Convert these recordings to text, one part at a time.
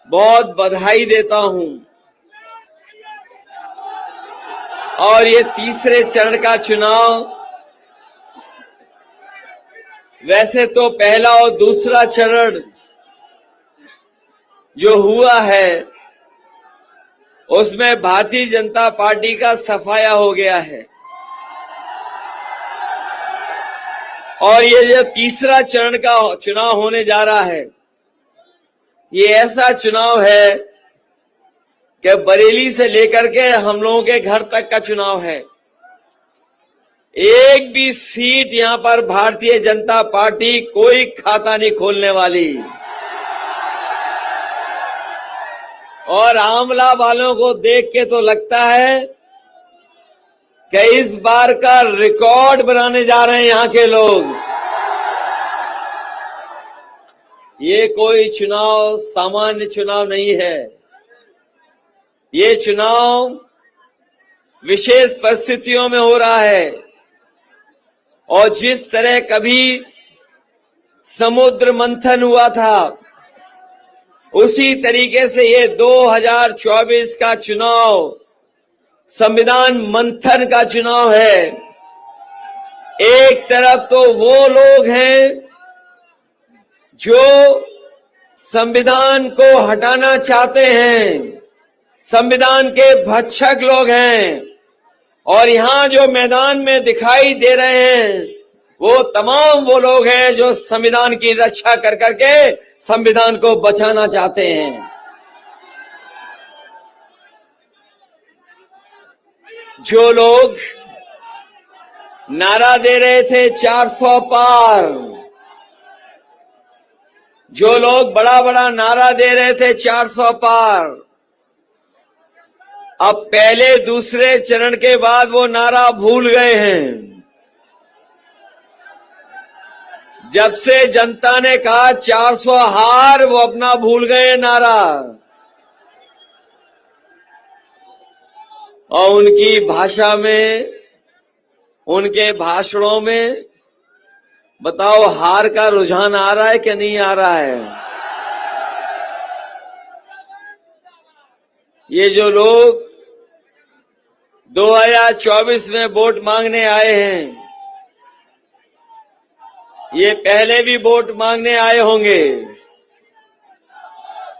बहुत बधाई देता हूं। और ये तीसरे चरण का चुनाव, वैसे तो पहला और दूसरा चरण जो हुआ है उसमें भारतीय जनता पार्टी का सफाया हो गया है, और ये जो तीसरा चरण का चुनाव होने जा रहा है, ये ऐसा चुनाव है कि बरेली से लेकर के हम लोगों के घर तक का चुनाव है। एक भी सीट यहां पर भारतीय जनता पार्टी कोई खाता नहीं खोलने वाली। और आंवला वालों को देख के तो लगता है कि इस बार का रिकॉर्ड बनाने जा रहे हैं यहां के लोग। ये कोई चुनाव सामान्य चुनाव नहीं है, ये चुनाव विशेष परिस्थितियों में हो रहा है। और जिस तरह कभी समुद्र मंथन हुआ था, उसी तरीके से ये 2024 का चुनाव संविधान मंथन का चुनाव है। एक तरफ तो वो लोग हैं जो संविधान को हटाना चाहते हैं, संविधान के भक्षक लोग हैं, और यहां जो मैदान में दिखाई दे रहे हैं वो तमाम वो लोग हैं जो संविधान की रक्षा कर करके संविधान को बचाना चाहते हैं। जो लोग नारा दे रहे थे 400 पार, जो लोग बड़ा बड़ा नारा दे रहे थे 400 पार, अब पहले दूसरे चरण के बाद वो नारा भूल गए हैं। जब से जनता ने कहा 400 हार, वो अपना भूल गए नारा। और उनकी भाषा में, उनके भाषणों में बताओ हार का रुझान आ रहा है कि नहीं आ रहा है? ये जो लोग 2024 में वोट मांगने आए हैं, ये पहले भी वोट मांगने आए होंगे।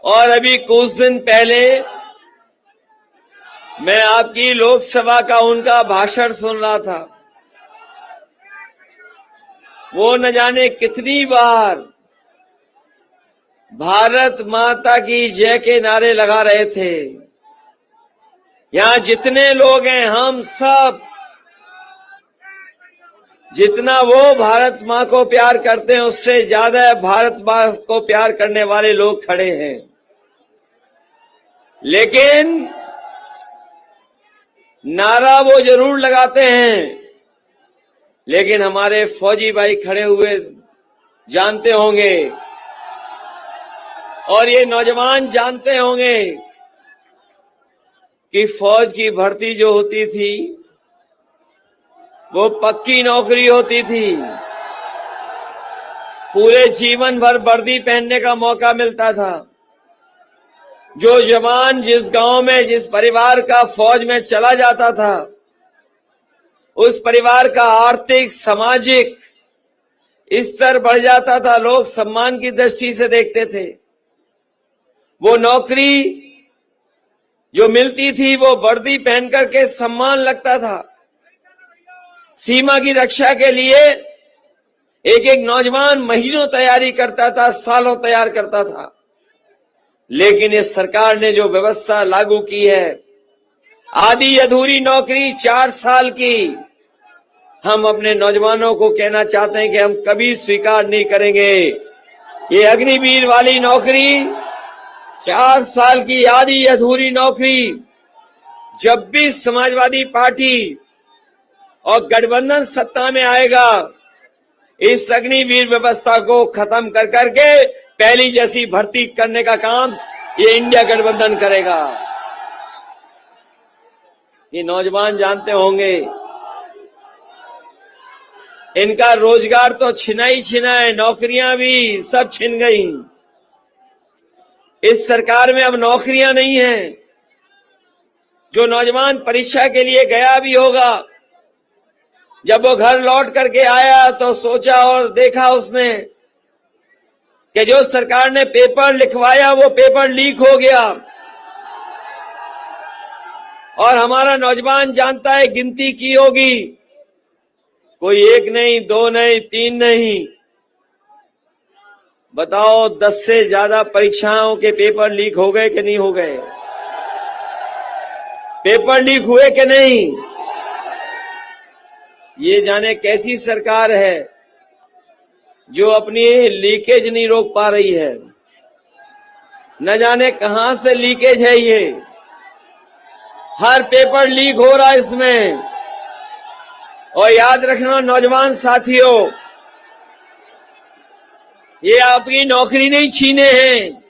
और अभी कुछ दिन पहले मैं आपकी लोकसभा का उनका भाषण सुन रहा था। वो न जाने कितनी बार भारत माता की जय के नारे लगा रहे थे। यहां जितने लोग हैं, हम सब, जितना वो भारत मां को प्यार करते हैं उससे ज्यादा भारत मां को प्यार करने वाले लोग खड़े हैं। लेकिन नारा वो जरूर लगाते हैं, लेकिन हमारे फौजी भाई खड़े हुए जानते होंगे, और ये नौजवान जानते होंगे कि फौज की भर्ती जो होती थी वो पक्की नौकरी होती थी। पूरे जीवन भर वर्दी पहनने का मौका मिलता था। जो जवान जिस गांव में, जिस परिवार का फौज में चला जाता था, उस परिवार का आर्थिक सामाजिक स्तर बढ़ जाता था। लोग सम्मान की दृष्टि से देखते थे। वो नौकरी जो मिलती थी वो वर्दी पहन करके सम्मान लगता था। सीमा की रक्षा के लिए एक एक नौजवान महीनों तैयारी करता था, सालों तैयार करता था। लेकिन इस सरकार ने जो व्यवस्था लागू की है, आधी अधूरी नौकरी 4 साल की, हम अपने नौजवानों को कहना चाहते हैं कि हम कभी स्वीकार नहीं करेंगे। ये अग्निवीर वाली नौकरी, 4 साल की आधी अधूरी नौकरी, जब भी समाजवादी पार्टी और गठबंधन सत्ता में आएगा, इस अग्निवीर व्यवस्था को खत्म कर करके पहली जैसी भर्ती करने का काम ये इंडिया गठबंधन करेगा। ये नौजवान जानते होंगे, इनका रोजगार तो छिना ही छिना है, नौकरियां भी सब छिन गई। इस सरकार में अब नौकरियां नहीं हैं। जो नौजवान परीक्षा के लिए गया भी होगा, जब वो घर लौट करके आया तो सोचा और देखा उसने कि जो सरकार ने पेपर लिखवाया वो पेपर लीक हो गया। और हमारा नौजवान जानता है, गिनती की होगी, कोई 1 नहीं, 2 नहीं, 3 नहीं, बताओ 10 से ज्यादा परीक्षाओं के पेपर लीक हो गए कि नहीं हो गए? पेपर लीक हुए कि नहीं? ये जाने कैसी सरकार है जो अपनी लीकेज नहीं रोक पा रही है। न जाने कहां से लीकेज है ये, हर पेपर लीक हो रहा है इसमें। और याद रखना नौजवान साथियों, ये आपकी नौकरी नहीं छीने हैं,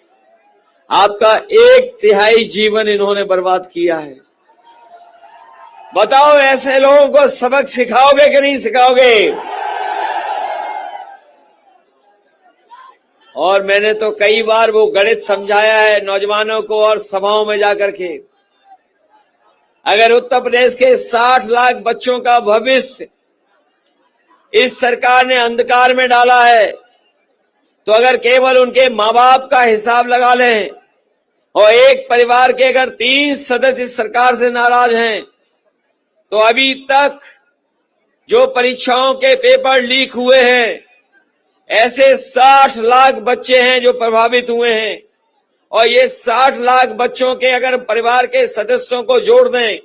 आपका 1/3 जीवन इन्होंने बर्बाद किया है। बताओ ऐसे लोगों को सबक सिखाओगे कि नहीं सिखाओगे? और मैंने तो कई बार वो गणित समझाया है नौजवानों को और सभाओं में जाकर के। अगर उत्तर प्रदेश के 60 लाख बच्चों का भविष्य इस सरकार ने अंधकार में डाला है, तो अगर केवल उनके माँ बाप का हिसाब लगा लें और एक परिवार के अगर 3 सदस्य इस सरकार से नाराज हैं, तो अभी तक जो परीक्षाओं के पेपर लीक हुए हैं, ऐसे 60 लाख बच्चे हैं जो प्रभावित हुए हैं। और ये 60 लाख बच्चों के अगर परिवार के सदस्यों को जोड़ दें,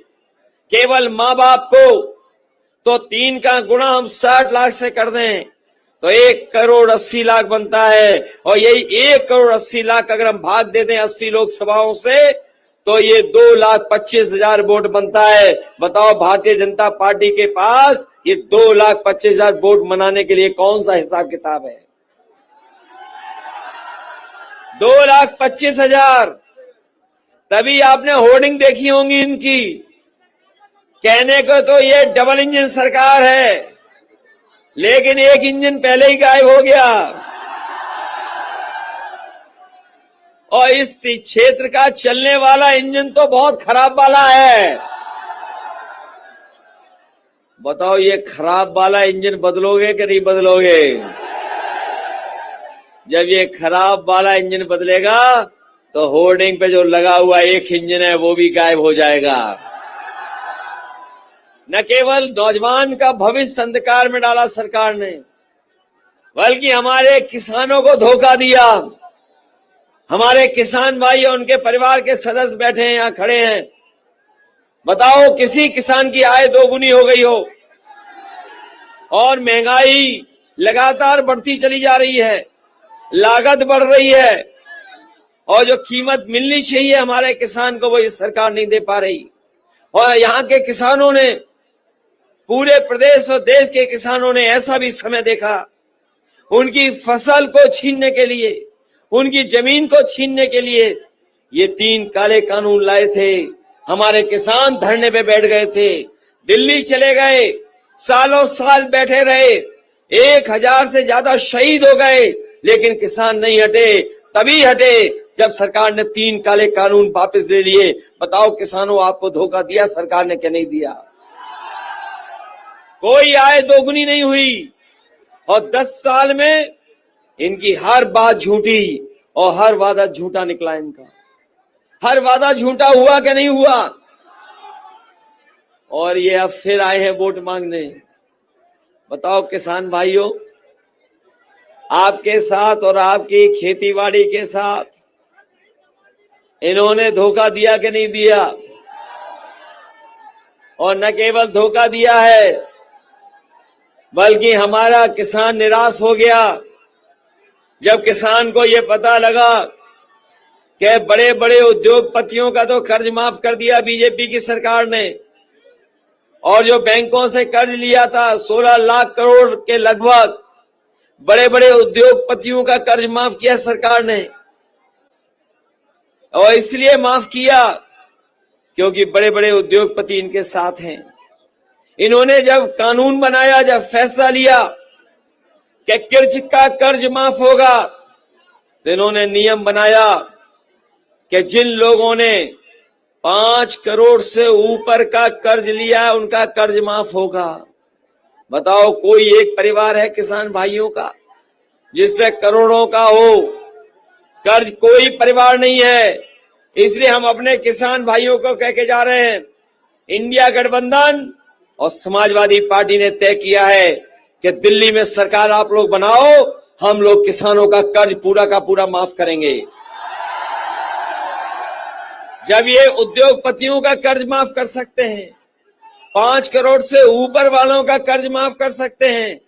केवल माँ बाप को, तो 3 का गुणा हम 60 लाख से कर दें तो 1,80,00,000 बनता है। और यही 1,80,00,000 अगर हम भाग दे दें 80 लोकसभाओं से, तो ये 2,25,000 वोट बनता है। बताओ भारतीय जनता पार्टी के पास ये 2,25,000 वोट मनाने के लिए कौन सा हिसाब किताब है? 2,25,000। तभी आपने होर्डिंग देखी होंगी इनकी, कहने को तो ये डबल इंजन सरकार है, लेकिन एक इंजन पहले ही गायब हो गया। और इस क्षेत्र का चलने वाला इंजन तो बहुत खराब वाला है। बताओ ये खराब वाला इंजन बदलोगे कि नहीं बदलोगे? जब ये खराब वाला इंजन बदलेगा तो होर्डिंग पे जो लगा हुआ एक इंजन है वो भी गायब हो जाएगा। न केवल नौजवान का भविष्य अंधकार में डाला सरकार ने, बल्कि हमारे किसानों को धोखा दिया। हमारे किसान भाई और उनके परिवार के सदस्य बैठे हैं, यहां खड़े हैं। बताओ किसी किसान की आय 2 गुनी हो गई हो और महंगाई लगातार बढ़ती चली जा रही है, लागत बढ़ रही है, और जो कीमत मिलनी चाहिए हमारे किसान को वो इस सरकार नहीं दे पा रही। और यहाँ के किसानों ने, पूरे प्रदेश और देश के किसानों ने ऐसा भी समय देखा, उनकी फसल को छीनने के लिए, उनकी जमीन को छीनने के लिए ये 3 काले कानून लाए थे। हमारे किसान धरने पे बैठ गए थे, दिल्ली चले गए, सालों साल बैठे रहे, 1,000 से ज्यादा शहीद हो गए, लेकिन किसान नहीं हटे। तभी हटे जब सरकार ने 3 काले कानून वापस ले लिए। बताओ किसानों, आपको धोखा दिया सरकार ने क्या नहीं दिया? कोई आय 2 गुनी नहीं हुई और 10 साल में इनकी हर बात झूठी और हर वादा झूठा निकला। इनका हर वादा झूठा हुआ कि नहीं हुआ? और ये अब फिर आए हैं वोट मांगने। बताओ किसान भाइयों, आपके साथ और आपकी खेतीबाड़ी के साथ इन्होंने धोखा दिया कि नहीं दिया? और न केवल धोखा दिया है, बल्कि हमारा किसान निराश हो गया जब किसान को यह पता लगा कि बड़े बड़े उद्योगपतियों का तो कर्ज माफ कर दिया बीजेपी की सरकार ने, और जो बैंकों से कर्ज लिया था 16 लाख करोड़ के लगभग, बड़े बड़े उद्योगपतियों का कर्ज माफ किया सरकार ने। और इसलिए माफ किया क्योंकि बड़े बड़े उद्योगपति इनके साथ हैं। इन्होंने जब कानून बनाया, जब फैसला लिया कि कर्ज का कर्ज माफ होगा, तो इन्होंने नियम बनाया कि जिन लोगों ने 5 करोड़ से ऊपर का कर्ज लिया है उनका कर्ज माफ होगा। बताओ, कोई एक परिवार है किसान भाइयों का जिसपे करोड़ों का हो कर्ज? कोई परिवार नहीं है। इसलिए हम अपने किसान भाइयों को कह के जा रहे हैं, इंडिया गठबंधन और समाजवादी पार्टी ने तय किया है कि दिल्ली में सरकार आप लोग बनाओ, हम लोग किसानों का कर्ज पूरा का पूरा माफ करेंगे। जब ये उद्योगपतियों का कर्ज माफ कर सकते हैं, 5 करोड़ से ऊपर वालों का कर्ज माफ कर सकते हैं,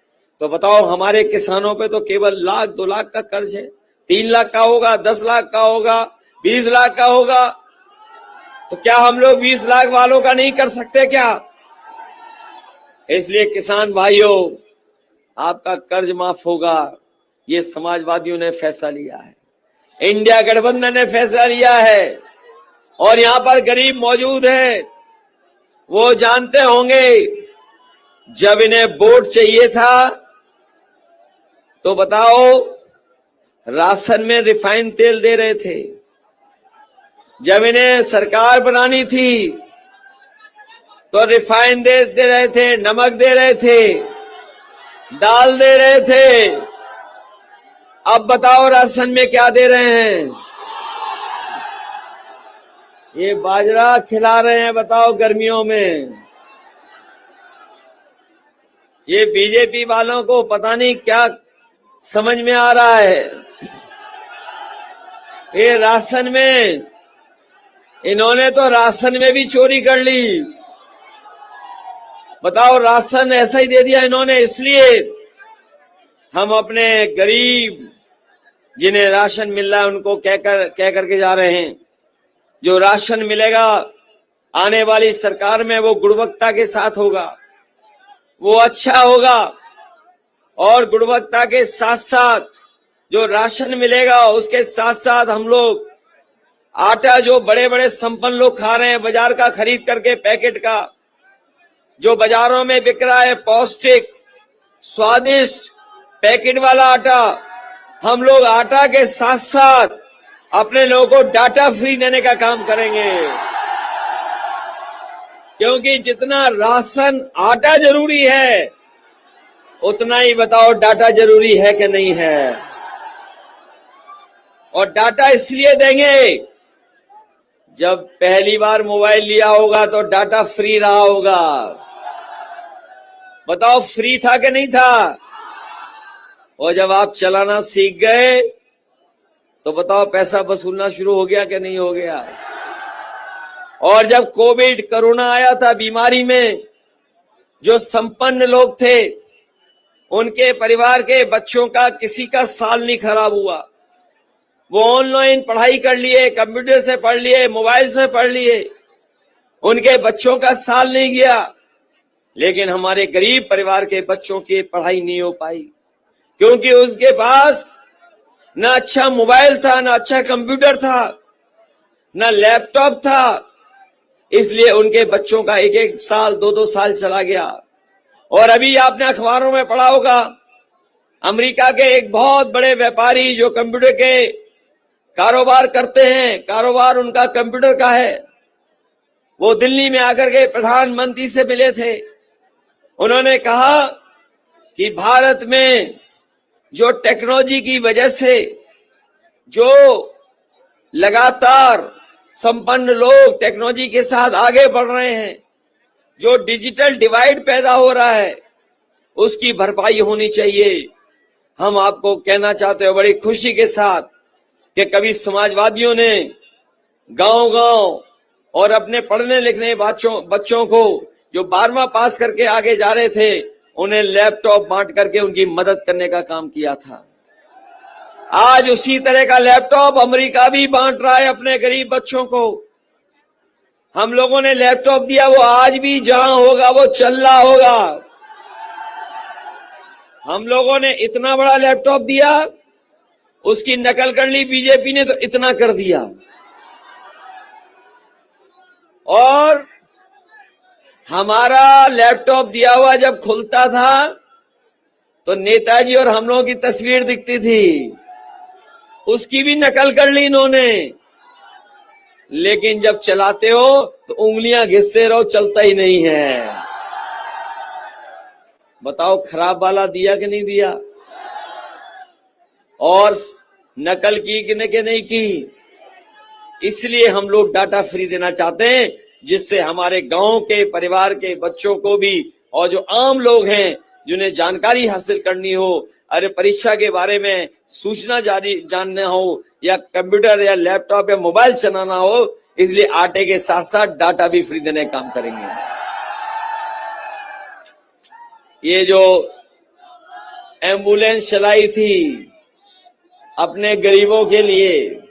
तो बताओ हमारे किसानों पे तो केवल 1 लाख 2 लाख का कर्ज है। 3 लाख का होगा, 10 लाख का होगा, 20 लाख का होगा, तो क्या हम लोग 20 लाख वालों का नहीं कर सकते क्या? इसलिए किसान भाइयों, आपका कर्ज माफ होगा। ये समाजवादियों ने फैसला लिया है, इंडिया गठबंधन ने फैसला लिया है। और यहां पर गरीब मौजूद है, वो जानते होंगे जब इन्हें वोट चाहिए था तो बताओ राशन में रिफाइंड तेल दे रहे थे। जब इन्हें सरकार बनानी थी तो रिफाइंड दे रहे थे, नमक दे रहे थे, दाल दे रहे थे। अब बताओ राशन में क्या दे रहे हैं? ये बाजरा खिला रहे हैं, बताओ गर्मियों में। ये बीजेपी वालों को पता नहीं क्या समझ में आ रहा है। ये राशन में, इन्होंने तो राशन में भी चोरी कर ली। बताओ, राशन ऐसा ही दे दिया इन्होंने। इसलिए हम अपने गरीब जिन्हें राशन मिल रहा है उनको कह करके जा रहे हैं, जो राशन मिलेगा आने वाली सरकार में वो गुणवत्ता के साथ होगा, वो अच्छा होगा। और गुणवत्ता के साथ साथ जो राशन मिलेगा उसके साथ साथ हम लोग आटा, जो बड़े बड़े संपन्न लोग खा रहे हैं बाजार का खरीद करके पैकेट का, जो बाजारों में बिक रहा है पौष्टिक स्वादिष्ट पैकेट वाला आटा, हम लोग आटा के साथ साथ अपने लोगों को डाटा फ्री देने का काम करेंगे। क्योंकि जितना राशन आटा जरूरी है उतना ही बताओ डाटा जरूरी है कि नहीं है। और डाटा इसलिए देंगे, जब पहली बार मोबाइल लिया होगा तो डाटा फ्री रहा होगा। बताओ, फ्री था कि नहीं था? और जब आप चलाना सीख गए तो बताओ पैसा वसूलना शुरू हो गया कि नहीं हो गया? और जब कोविड कोरोना आया था, बीमारी में जो संपन्न लोग थे उनके परिवार के बच्चों का किसी का साल नहीं खराब हुआ। वो ऑनलाइन पढ़ाई कर लिए, कंप्यूटर से पढ़ लिए, मोबाइल से पढ़ लिए, उनके बच्चों का साल नहीं गया। लेकिन हमारे गरीब परिवार के बच्चों की पढ़ाई नहीं हो पाई, क्योंकि उसके पास ना अच्छा मोबाइल था, ना अच्छा कंप्यूटर था, ना लैपटॉप था। इसलिए उनके बच्चों का 1-1 साल 2-2 साल चला गया। और अभी आपने अखबारों में पढ़ा होगा, अमेरिका के एक बहुत बड़े व्यापारी जो कंप्यूटर के कारोबार करते हैं, कारोबार उनका कंप्यूटर का है, वो दिल्ली में आकर के प्रधानमंत्री से मिले थे। उन्होंने कहा कि भारत में जो टेक्नोलॉजी की वजह से जो लगातार संपन्न लोग टेक्नोलॉजी के साथ आगे बढ़ रहे हैं, जो डिजिटल डिवाइड पैदा हो रहा है, उसकी भरपाई होनी चाहिए। हम आपको कहना चाहते हो बड़ी खुशी के साथ कि कभी समाजवादियों ने गांव-गांव और अपने पढ़ने लिखने बच्चों को जो 12वां पास करके आगे जा रहे थे, उन्हें लैपटॉप बांट करके उनकी मदद करने का काम किया था। आज उसी तरह का लैपटॉप अमेरिका भी बांट रहा है अपने गरीब बच्चों को। हम लोगों ने लैपटॉप दिया, वो आज भी जहां होगा वो चल रहा होगा। हम लोगों ने इतना बड़ा लैपटॉप दिया, उसकी नकल कर ली बीजेपी ने, तो इतना कर दिया। और हमारा लैपटॉप दिया हुआ जब खुलता था तो नेताजी और हम लोगों की तस्वीर दिखती थी, उसकी भी नकल कर ली इन्होंने। लेकिन जब चलाते हो तो उंगलियां घिसते रहो, चलता ही नहीं है। बताओ खराब वाला दिया कि नहीं दिया? और नकल की कि नहीं की? इसलिए हम लोग डाटा फ्री देना चाहते हैं, जिससे हमारे गांव के परिवार के बच्चों को भी और जो आम लोग हैं जिन्हें जानकारी हासिल करनी हो, अरे परीक्षा के बारे में सूचना जानना हो, या कंप्यूटर या लैपटॉप या मोबाइल चलाना हो, इसलिए आटे के साथ साथ डाटा भी फ्री देने का काम करेंगे। ये जो एम्बुलेंस चलाई थी अपने गरीबों के लिए,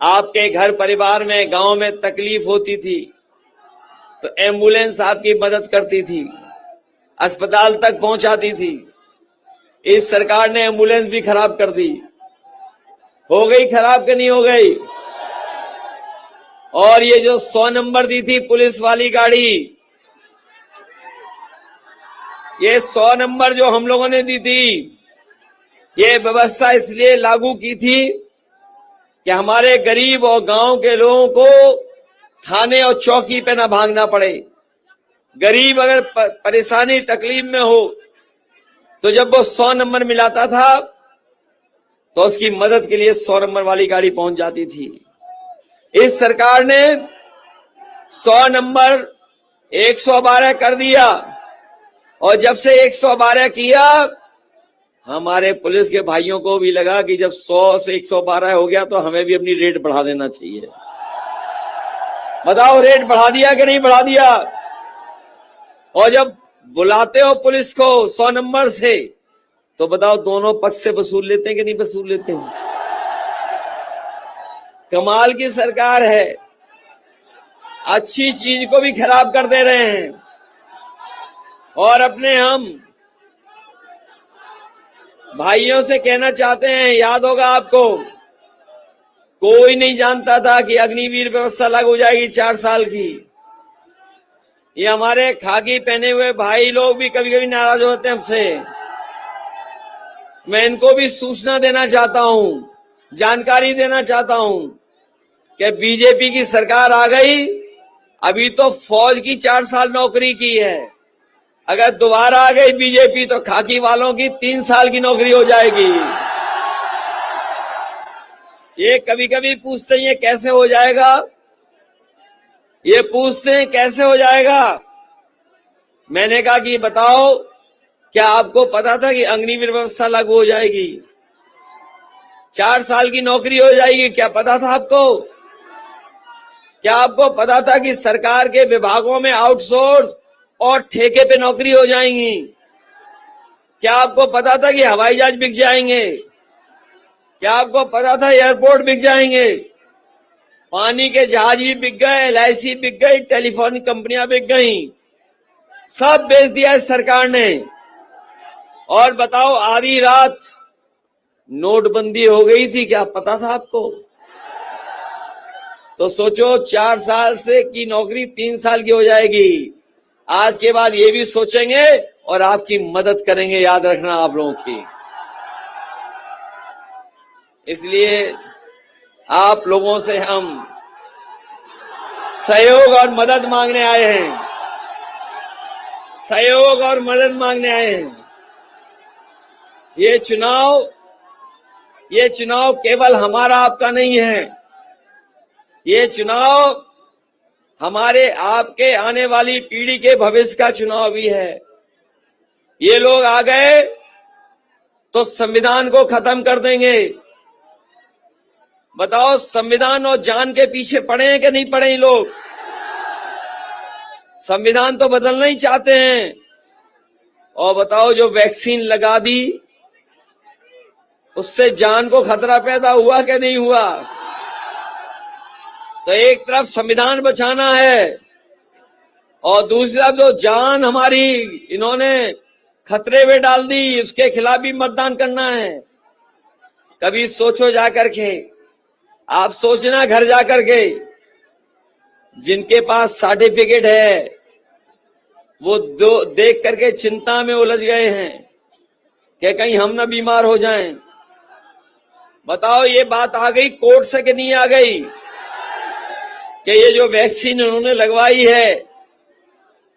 आपके घर परिवार में गांव में तकलीफ होती थी तो एम्बुलेंस आपकी मदद करती थी, अस्पताल तक पहुंचाती थी। इस सरकार ने एम्बुलेंस भी खराब कर दी। हो गई खराब कि नहीं हो गई? और ये जो 100 नंबर दी थी पुलिस वाली गाड़ी, ये 100 नंबर जो हम लोगों ने दी थी, ये व्यवस्था इसलिए लागू की थी कि हमारे गरीब और गांव के लोगों को थाने और चौकी पे ना भागना पड़े। गरीब अगर परेशानी तकलीफ में हो तो जब वो 100 नंबर मिलाता था तो उसकी मदद के लिए 100 नंबर वाली गाड़ी पहुंच जाती थी। इस सरकार ने 100 नंबर 112 कर दिया, और जब से 112 किया, हमारे पुलिस के भाइयों को भी लगा कि जब 100 से 112 हो गया तो हमें भी अपनी रेट बढ़ा देना चाहिए। बताओ रेट बढ़ा दिया कि नहीं बढ़ा दिया? और जब बुलाते हो पुलिस को 100 नंबर से, तो बताओ दोनों पक्ष से वसूल लेते हैं कि नहीं वसूल लेते हैं? कमाल की सरकार है, अच्छी चीज को भी खराब कर दे रहे हैं। और अपने हम भाइयों से कहना चाहते हैं, याद होगा आपको, कोई नहीं जानता था कि अग्निवीर व्यवस्था लागू हो जाएगी 4 साल की। ये हमारे खाकी पहने हुए भाई लोग भी कभी कभी नाराज होते हैं हमसे। मैं इनको भी सूचना देना चाहता हूं, जानकारी देना चाहता हूं कि बीजेपी की सरकार आ गई, अभी तो फौज की 4 साल नौकरी की है, अगर दोबारा आ गई बीजेपी तो खाकी वालों की 3 साल की नौकरी हो जाएगी। ये कभी कभी पूछते हैं ये कैसे हो जाएगा, ये पूछते हैं कैसे हो जाएगा। मैंने कहा कि बताओ, क्या आपको पता था कि अग्निवीर व्यवस्था लागू हो जाएगी, 4 साल की नौकरी हो जाएगी? क्या पता था आपको? क्या आपको पता था कि सरकार के विभागों में आउटसोर्स और ठेके पे नौकरी हो जाएंगी? क्या आपको पता था कि हवाई जहाज बिक जाएंगे? क्या आपको पता था एयरपोर्ट बिक जाएंगे? पानी के जहाज भी बिक गए, LIC बिक गई, टेलीफोन कंपनियां बिक गई, सब बेच दिया इस सरकार ने। और बताओ आधी रात नोटबंदी हो गई थी, क्या पता था आपको? तो सोचो 4 साल से की नौकरी 3 साल की हो जाएगी। आज के बाद ये भी सोचेंगे और आपकी मदद करेंगे, याद रखना आप लोगों की। इसलिए आप लोगों से हम सहयोग और मदद मांगने आए हैं, सहयोग और मदद मांगने आए हैं। ये चुनाव केवल हमारा आपका नहीं है, ये चुनाव हमारे आपके आने वाली पीढ़ी के भविष्य का चुनाव भी है। ये लोग आ गए तो संविधान को खत्म कर देंगे। बताओ संविधान और जान के पीछे पड़े हैं कि नहीं पड़े? ये लोग संविधान तो बदलना ही चाहते हैं। और बताओ जो वैक्सीन लगा दी उससे जान को खतरा पैदा हुआ कि नहीं हुआ? तो एक तरफ संविधान बचाना है और दूसरी तरफ जो जान हमारी इन्होंने खतरे में डाल दी, उसके खिलाफ भी मतदान करना है। कभी सोचो जाकर के, आप सोचना घर जाकर के, जिनके पास सर्टिफिकेट है वो देख करके चिंता में उलझ गए हैं कि कहीं हम ना बीमार हो जाएं। बताओ ये बात आ गई कोर्ट से कि नहीं आ गई? कि ये जो वैक्सीन उन्होंने लगवाई है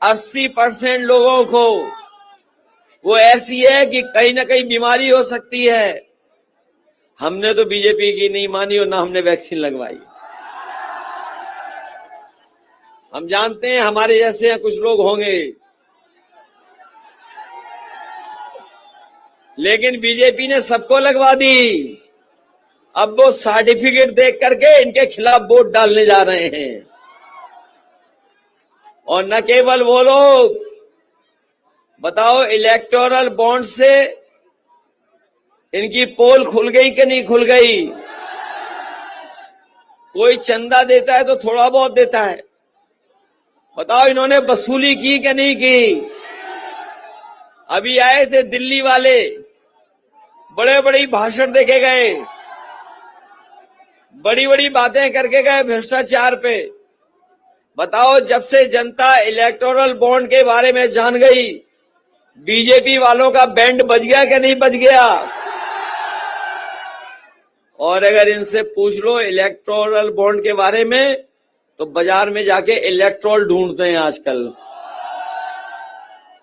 80% लोगों को वो ऐसी है कि कहीं ना कहीं बीमारी हो सकती है। हमने तो बीजेपी की नहीं मानी और ना हमने वैक्सीन लगवाई। हम जानते हैं हमारे जैसे कुछ लोग होंगे, लेकिन बीजेपी ने सबको लगवा दी। अब वो सर्टिफिकेट देख करके इनके खिलाफ वोट डालने जा रहे हैं। और न केवल वो लोग, बताओ इलेक्टोरल बॉन्ड से इनकी पोल खुल गई कि नहीं खुल गई? कोई चंदा देता है तो थोड़ा बहुत देता है, बताओ इन्होंने वसूली की कि नहीं की? अभी आए थे दिल्ली वाले, बड़े बड़ी भाषण देके गए, बड़ी बड़ी बातें करके गए भ्रष्टाचार पे। बताओ जब से जनता इलेक्टोरल बॉन्ड के बारे में जान गई, बीजेपी वालों का बैंड बज गया कि नहीं बज गया? और अगर इनसे पूछ लो इलेक्टोरल बॉन्ड के बारे में तो बाजार में जाके इलेक्ट्रोल ढूंढते हैं आजकल।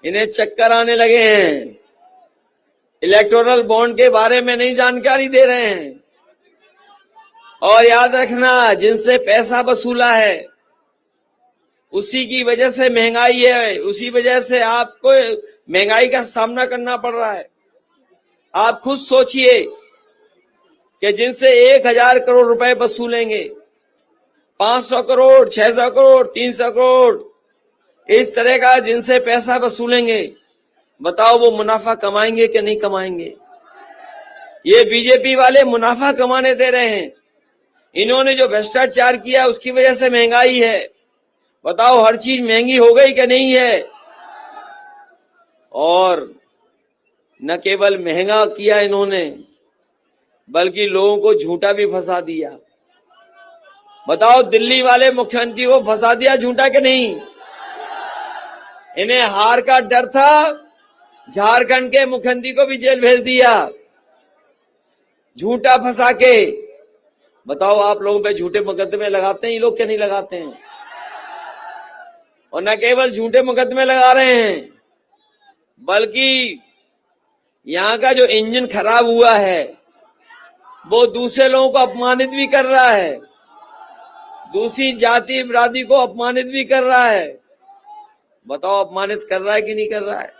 इन्हें चक्कर आने लगे हैं, इलेक्टोरल बॉन्ड के बारे में नहीं जानकारी दे रहे हैं। और याद रखना, जिनसे पैसा वसूला है उसी की वजह से महंगाई है, उसी वजह से आपको महंगाई का सामना करना पड़ रहा है। आप खुद सोचिए कि जिनसे 1000 करोड़ रुपए वसूलेंगे, 500 करोड़, 600 करोड़, 300 करोड़, इस तरह का जिनसे पैसा वसूलेंगे, बताओ वो मुनाफा कमाएंगे कि नहीं कमाएंगे? ये बीजेपी वाले मुनाफा कमाने दे रहे हैं। इन्होंने जो भ्रष्टाचार किया उसकी वजह से महंगाई है। बताओ हर चीज महंगी हो गई कि नहीं है? और न केवल महंगा किया इन्होंने, बल्कि लोगों को झूठा भी फंसा दिया। बताओ दिल्ली वाले मुख्यमंत्री को फंसा दिया झूठा कि नहीं? इन्हें हार का डर था, झारखंड के मुख्यमंत्री को भी जेल भेज दिया झूठा फंसा के। बताओ आप लोगों पे झूठे मुकदमे लगाते हैं ये लोग क्या नहीं लगाते हैं? और न केवल झूठे मुकदमे लगा रहे हैं, बल्कि यहां का जो इंजन खराब हुआ है वो दूसरे लोगों को अपमानित भी कर रहा है, दूसरी जाति बिरादरी को अपमानित भी कर रहा है। बताओ अपमानित कर रहा है कि नहीं कर रहा है?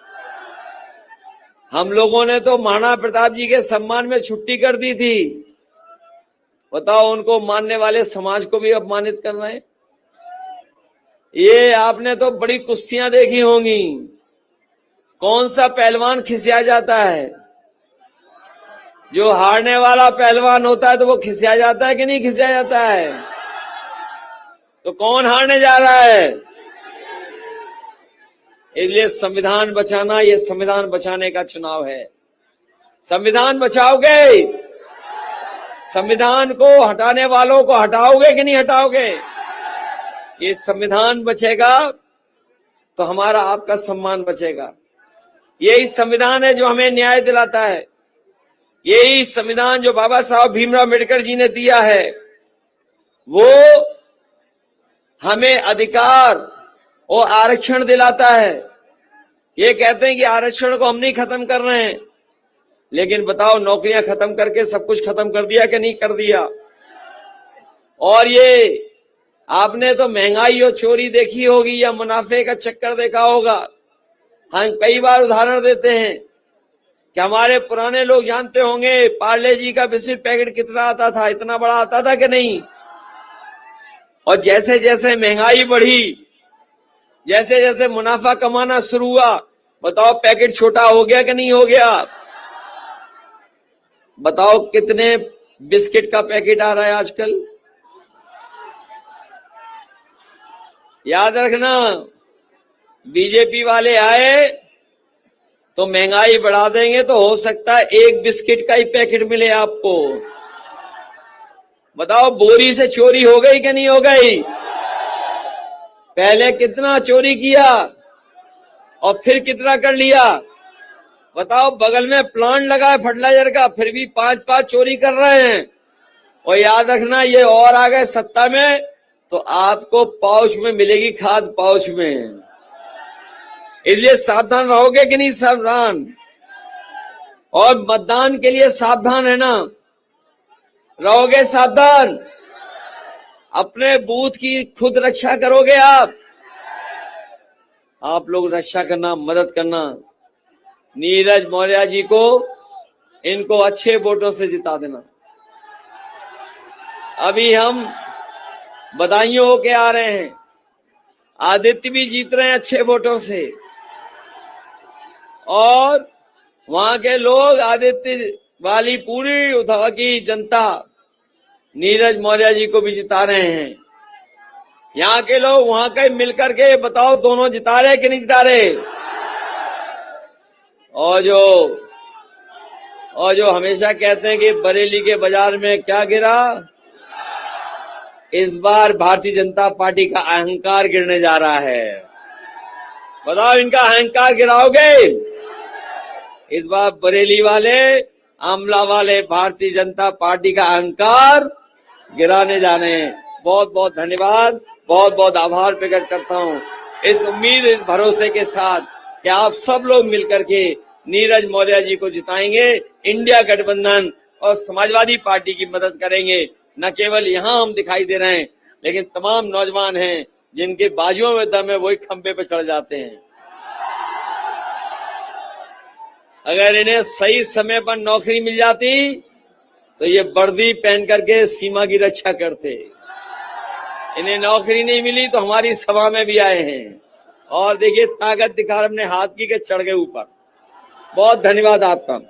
हम लोगों ने तो महाराणा प्रताप जी के सम्मान में छुट्टी कर दी थी, बताओ उनको मानने वाले समाज को भी अपमानित कर रहे हैं। ये आपने तो बड़ी कुश्तियां देखी होंगी, कौन सा पहलवान खिसिया जाता है? जो हारने वाला पहलवान होता है तो वो खिसिया जाता है कि नहीं खिसिया जाता है? तो कौन हारने जा रहा है? इसलिए संविधान बचाना, ये संविधान बचाने का चुनाव है। संविधान बचाओगे, संविधान को हटाने वालों को हटाओगे कि नहीं हटाओगे? ये संविधान बचेगा तो हमारा आपका सम्मान बचेगा। यही संविधान है जो हमें न्याय दिलाता है, यही संविधान जो बाबा साहब भीमराव अम्बेडकर जी ने दिया है, वो हमें अधिकार और आरक्षण दिलाता है। ये कहते हैं कि आरक्षण को हम नहीं खत्म कर रहे हैं, लेकिन बताओ नौकरियां खत्म करके सब कुछ खत्म कर दिया कि नहीं कर दिया? और ये आपने तो महंगाई और चोरी देखी होगी या मुनाफे का चक्कर देखा होगा। हम कई बार उदाहरण देते हैं कि हमारे पुराने लोग जानते होंगे पार्ले जी का बिस्किट पैकेट कितना आता था, इतना बड़ा आता था कि नहीं? और जैसे जैसे महंगाई बढ़ी, जैसे जैसे मुनाफा कमाना शुरू हुआ, बताओ पैकेट छोटा हो गया कि नहीं हो गया? बताओ कितने बिस्किट का पैकेट आ रहा है आजकल? याद रखना, बीजेपी वाले आए तो महंगाई बढ़ा देंगे तो हो सकता है एक बिस्किट का ही पैकेट मिले आपको। बताओ बोरी से चोरी हो गई कि नहीं हो गई? पहले कितना चोरी किया और फिर कितना कर लिया? बताओ बगल में प्लांट लगा है फर्टिलाइजर का, फिर भी 5-5 चोरी कर रहे हैं। और याद रखना, ये और आ गए सत्ता में तो आपको पाउच में मिलेगी खाद, पाउच में। इसलिए सावधान रहोगे कि नहीं सावधान? और मतदान के लिए सावधान है ना? रहोगे सावधान? अपने बूथ की खुद रक्षा करोगे आप लोग रक्षा करना, मदद करना। नीरज मौर्य जी को, इनको अच्छे वोटों से जिता देना। अभी हम बधाइयों होके आ रहे हैं, आदित्य भी जीत रहे हैं अच्छे वोटों से, और वहां के लोग, आदित्य वाली पूरी उधर की जनता नीरज मौर्य जी को भी जिता रहे हैं। यहाँ के लोग वहां के मिलकर के बताओ, दोनों जिता रहे कि नहीं जिता रहे? और जो हमेशा कहते हैं कि बरेली के बाजार में क्या गिरा, इस बार भारतीय जनता पार्टी का अहंकार गिरने जा रहा है। बताओ, इनका अहंकार गिराओगे? इस बार बरेली वाले, आमला वाले भारतीय जनता पार्टी का अहंकार गिराने जाने हैं। बहुत बहुत धन्यवाद, बहुत बहुत आभार प्रकट करता हूं, इस उम्मीद, इस भरोसे के साथ कि आप सब लोग मिलकर के नीरज मौर्य जी को जिताएंगे, इंडिया गठबंधन और समाजवादी पार्टी की मदद करेंगे। न केवल यहां हम दिखाई दे रहे हैं, लेकिन तमाम नौजवान हैं जिनके बाजुओं में दम है, वही खंबे पे चढ़ जाते हैं। अगर इन्हें सही समय पर नौकरी मिल जाती तो ये वर्दी पहन करके सीमा की रक्षा करते। इन्हें नौकरी नहीं मिली तो हमारी सभा में भी आए हैं, और देखिए ताकत दिखा अपने हाथ की के चढ़ गए ऊपर। बहुत धन्यवाद आपका।